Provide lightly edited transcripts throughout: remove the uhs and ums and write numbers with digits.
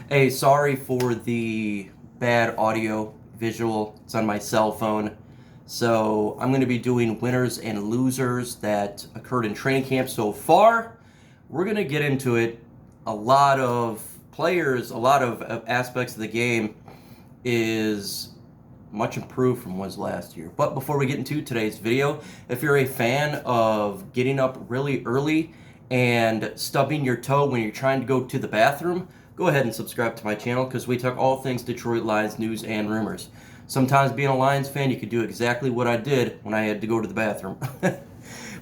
Hey, sorry for the bad audio visual. It's on my cell phone. So I'm going to be doing winners and losers that occurred in training camp so far. We're going to get into it. A lot of players, a lot of aspects of the game is much improved from was last year. But before we get into today's video, if you're a fan of getting up really early and stubbing your toe when you're trying to go to the bathroom, go ahead and subscribe to my channel because we talk all things Detroit Lions news and rumors. Sometimes being a Lions fan, you could do exactly what I did when I had to go to the bathroom. But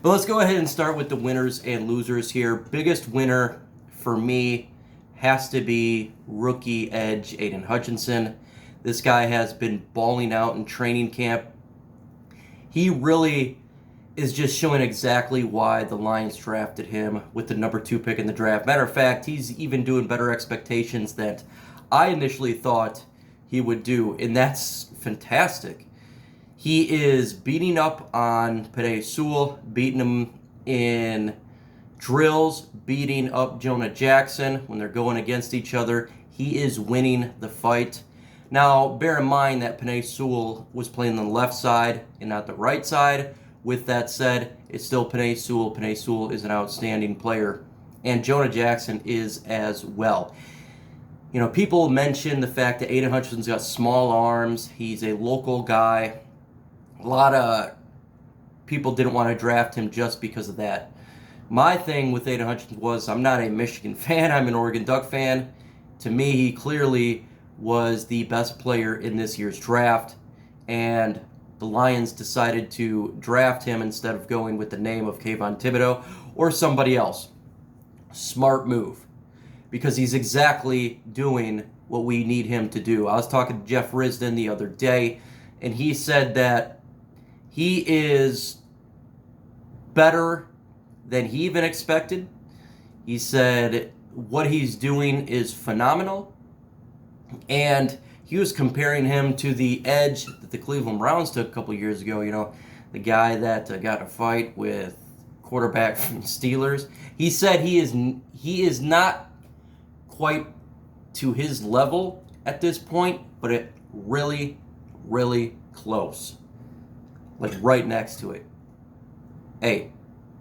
let's go ahead and start with the winners and losers here. Biggest winner for me has to be rookie edge Aiden Hutchinson. This guy has been balling out in training camp. He really is just showing exactly why the Lions drafted him with the number 2 pick in the draft. Matter of fact, he's even doing better expectations than I initially thought he would do, and that's fantastic. He is beating up on Quintez Cephus, beating him in drills, beating up Jonah Jackson when they're going against each other. He is winning the fight. Now, bear in mind that Quintez Cephus was playing on the left side and not the right side. With that said, it's still Quintez Cephus. Quintez Cephus is an outstanding player, and Jonah Jackson is as well. You know, people mention the fact that Aiden Hutchinson's got small arms. He's a local guy. A lot of people didn't want to draft him just because of that. My thing with Aidan Hutchinson was I'm not a Michigan fan. I'm an Oregon Duck fan. To me, he clearly was the best player in this year's draft, and the Lions decided to draft him instead of going with the name of Kayvon Thibodeau or somebody else. Smart move, because he's exactly doing what we need him to do. I was talking to Jeff Risdon the other day, and he said that he is better than he even expected. He said what he's doing is phenomenal, and he was comparing him to the edge that the Cleveland Browns took a couple years ago. You know, the guy that got in a fight with quarterback from Steelers. He said he is not quite to his level at this point, but it really, really close, like right next to it. Hey,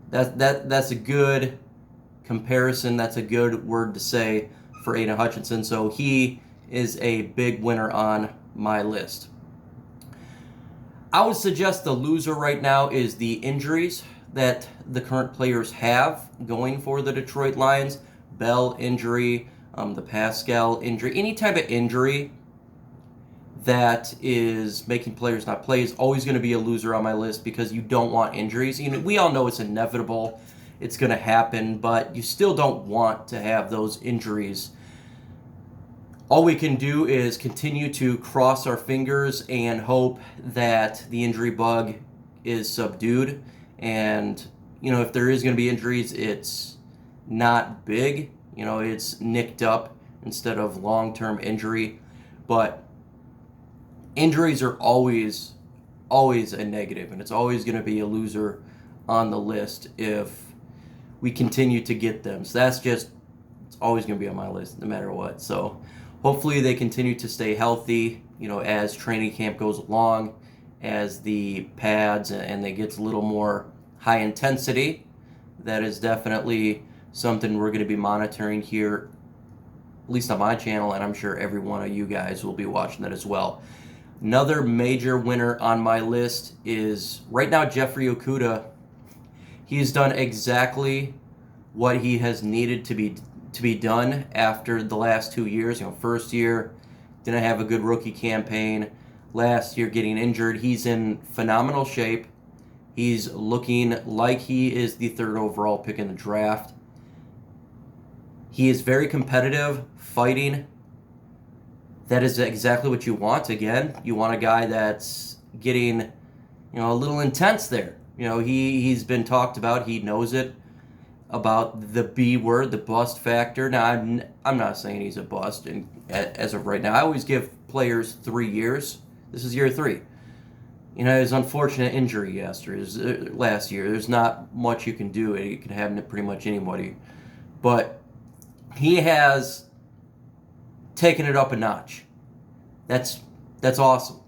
that's a good comparison. That's a good word to say for Aidan Hutchinson. So he is a big winner on my list. I would suggest the loser right now is the injuries that the current players have going for the Detroit Lions. Bell injury, the Pascal injury, any type of injury that is making players not play is always going to be a loser on my list because you don't want injuries. You know, we all know it's inevitable. It's going to happen, but you still don't want to have those injuries. All we can do is continue to cross our fingers and hope that the injury bug is subdued. And, you know, if there is going to be injuries, it's not big. You know, it's nicked up instead of long-term injury. But injuries are always a negative, and it's always going to be a loser on the list if we continue to get them. So it's always going to be on my list no matter what. So hopefully they continue to stay healthy, you know, as training camp goes along, as the pads and they get a little more high intensity. That is definitely something we're going to be monitoring here, at least on my channel, and I'm sure every one of you guys will be watching that as well. Another major winner on my list is right now Jeffrey Okudah. He's done exactly what he has needed to be done after the last 2 years. You know, first year didn't have a good rookie campaign. Last year getting injured. He's in phenomenal shape. He's looking like he is the 3rd overall pick in the draft. He is very competitive, fighting. That is exactly what you want. Again, you want a guy that's getting, you know, a little intense there. You know, he's been talked about. He knows it about the B word, the bust factor. Now, I'm not saying he's a bust as of right now. I always give players 3 years. This is year 3. You know, his unfortunate injury last year. There's not much you can do. It can happen to pretty much anybody. But he has taking it up a notch. That's awesome.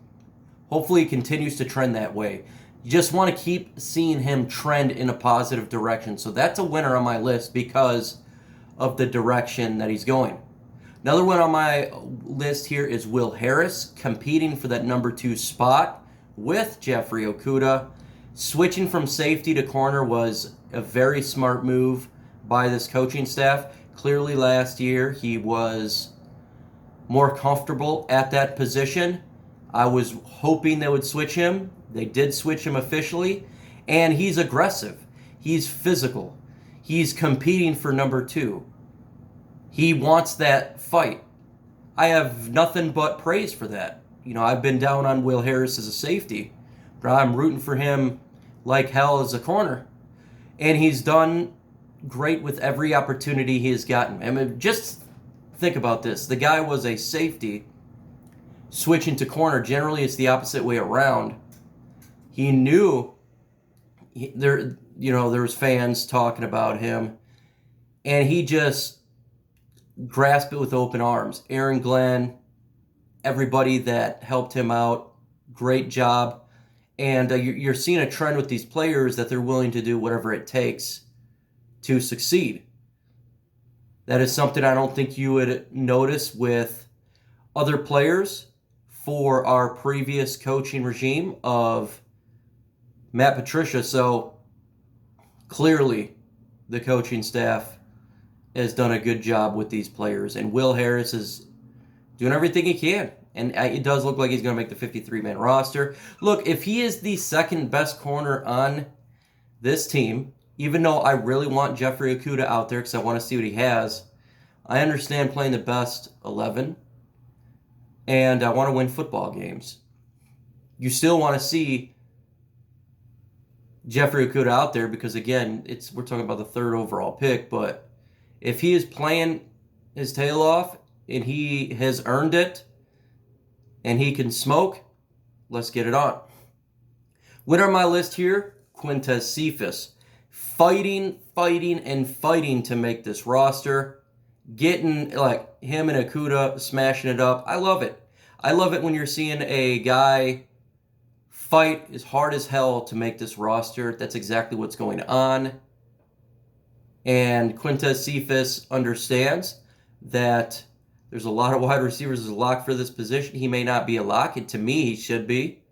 Hopefully it continues to trend that way. You just want to keep seeing him trend in a positive direction. So that's a winner on my list because of the direction that he's going. Another one on my list here is Will Harris, competing for that number 2 spot with Jeffrey Okudah. Switching from safety to corner was a very smart move by this coaching staff. Clearly last year he was more comfortable at that position. I was hoping they would switch him. They did switch him officially, and he's aggressive. He's physical. He's competing for number 2. He wants that fight. I have nothing but praise for that. I've been down on Will Harris as a safety, but I'm rooting for him like hell as a corner. And he's done great with every opportunity he has gotten. I mean, just think about this. The guy was a safety switching to corner. Generally, it's the opposite way around. He knew there was fans talking about him, and he just grasped it with open arms. Aaron Glenn, everybody that helped him out, great job. And you're seeing a trend with these players that they're willing to do whatever it takes to succeed. That is something I don't think you would notice with other players for our previous coaching regime of Matt Patricia. So clearly the coaching staff has done a good job with these players. And Will Harris is doing everything he can. And it does look like he's going to make the 53-man roster. Look, if he is the second best corner on this team, even though I really want Jeffrey Okudah out there because I want to see what he has, I understand playing the best 11, and I want to win football games. You still want to see Jeffrey Okudah out there because, again, we're talking about the 3rd overall pick, but if he is playing his tail off and he has earned it, and he can smoke, let's get it on. Winner on my list here, Quintez Cephus. Fighting to make this roster. Getting like him and Okudah smashing it up. I love it. I love it when you're seeing a guy fight as hard as hell to make this roster. That's exactly what's going on. And Quintez Cephus understands that there's a lot of wide receivers as a lock for this position. He may not be a lock, and to me, he should be.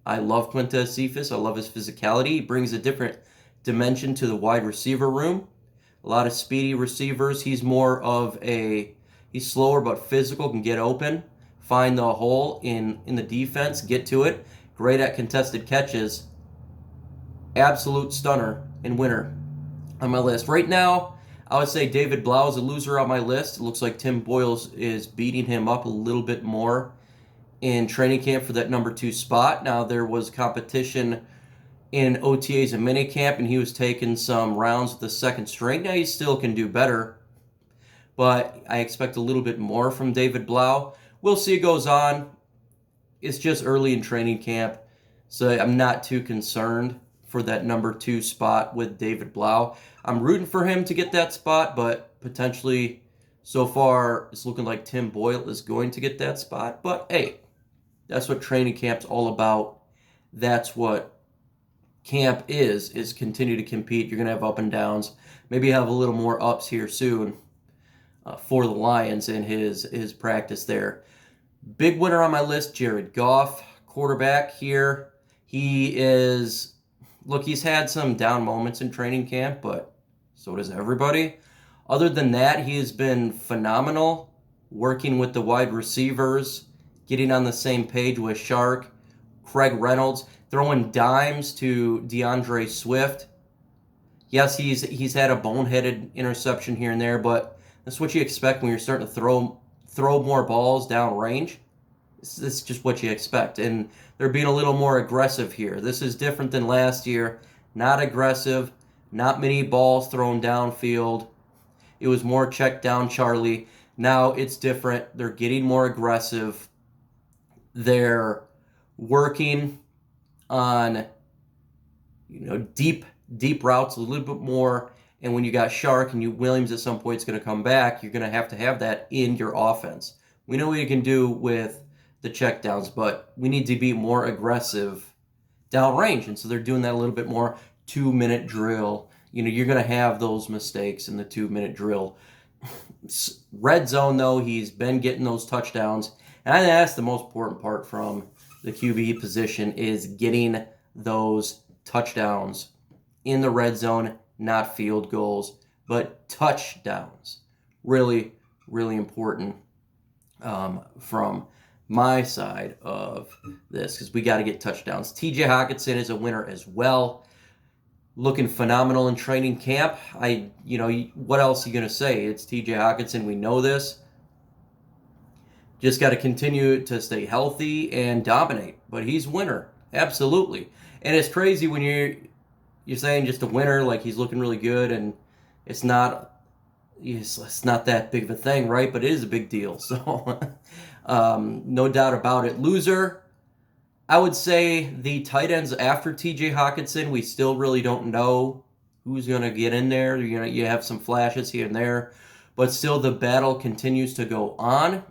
I love Quintez Cephus. I love his physicality. He brings a different dimension to the wide receiver room. A lot of speedy receivers. He's slower but physical, can get open, find the hole in the defense, get to it. Great at contested catches. Absolute stunner and winner on my list. Right now, I would say David Blough is a loser on my list. It looks like Tim Boyle is beating him up a little bit more in training camp for that number 2 spot. Now, there was competition in OTAs and minicamp, and he was taking some rounds with the second string. Now, he still can do better, but I expect a little bit more from David Blough. We'll see it goes on. It's just early in training camp, so I'm not too concerned for that number 2 spot with David Blough. I'm rooting for him to get that spot, but potentially so far it's looking like Tim Boyle is going to get that spot. But hey, that's what training camp's all about. That's what camp is continue to compete. You're going to have up and downs. Maybe have a little more ups here soon for the Lions in his practice there. Big winner on my list, Jared Goff, quarterback here. He's had some down moments in training camp, but so does everybody. Other than that, he has been phenomenal working with the wide receivers, getting on the same page with Shark, Craig Reynolds, throwing dimes to DeAndre Swift. Yes, he's had a boneheaded interception here and there, but that's what you expect when you're starting to throw more balls down range. This is just what you expect, and they're being a little more aggressive here. This is different than last year. Not aggressive, not many balls thrown downfield. It was more check down Charlie. Now it's different. They're getting more aggressive. They're working on deep routes a little bit more And when you got Shark and you Williams at some point is going to come back, you're going to have that in your offense. We know what you can do with the checkdowns, but we need to be more aggressive downrange. And so they're doing that a little bit more. 2-minute drill. You're going to have those mistakes in the 2-minute drill. Red zone, though, he's been getting those touchdowns. And I think that's the most important part from the QB position is getting those touchdowns in the red zone, not field goals, but touchdowns. Really, really important from my side of this because we got to get touchdowns. TJ Hockenson is a winner as well. Looking phenomenal in training camp. What else are you going to say? It's TJ Hockenson. We know this. Just got to continue to stay healthy and dominate. But he's a winner. Absolutely. And it's crazy when you're saying just a winner, like he's looking really good, and it's not that big of a thing, right? But it is a big deal. So no doubt about it. Loser. I would say the tight ends after TJ Hockenson, we still really don't know who's going to get in there. You have some flashes here and there, but still the battle continues to go on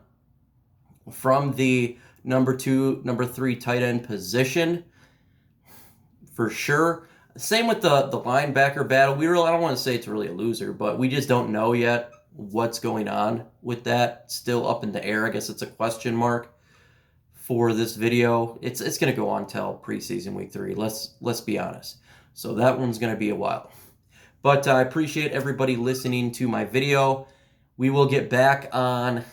from the number 2, number 3 tight end position for sure. Same with the linebacker battle. I don't want to say it's really a loser, but we just don't know yet what's going on with that. Still up in the air. I guess it's a question mark for this video. It's going to go on till preseason week 3. Let's be honest. So that one's going to be a while. But I appreciate everybody listening to my video. We will get back on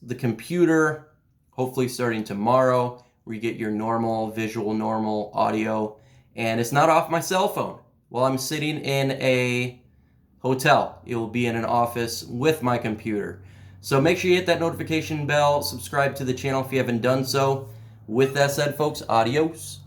the computer, hopefully starting tomorrow, where you get your normal visual, normal audio. And it's not off my cell phone while I'm sitting in a hotel. It will be in an office with my computer. So make sure you hit that notification bell, subscribe to the channel if you haven't done so. With that said, folks, adios.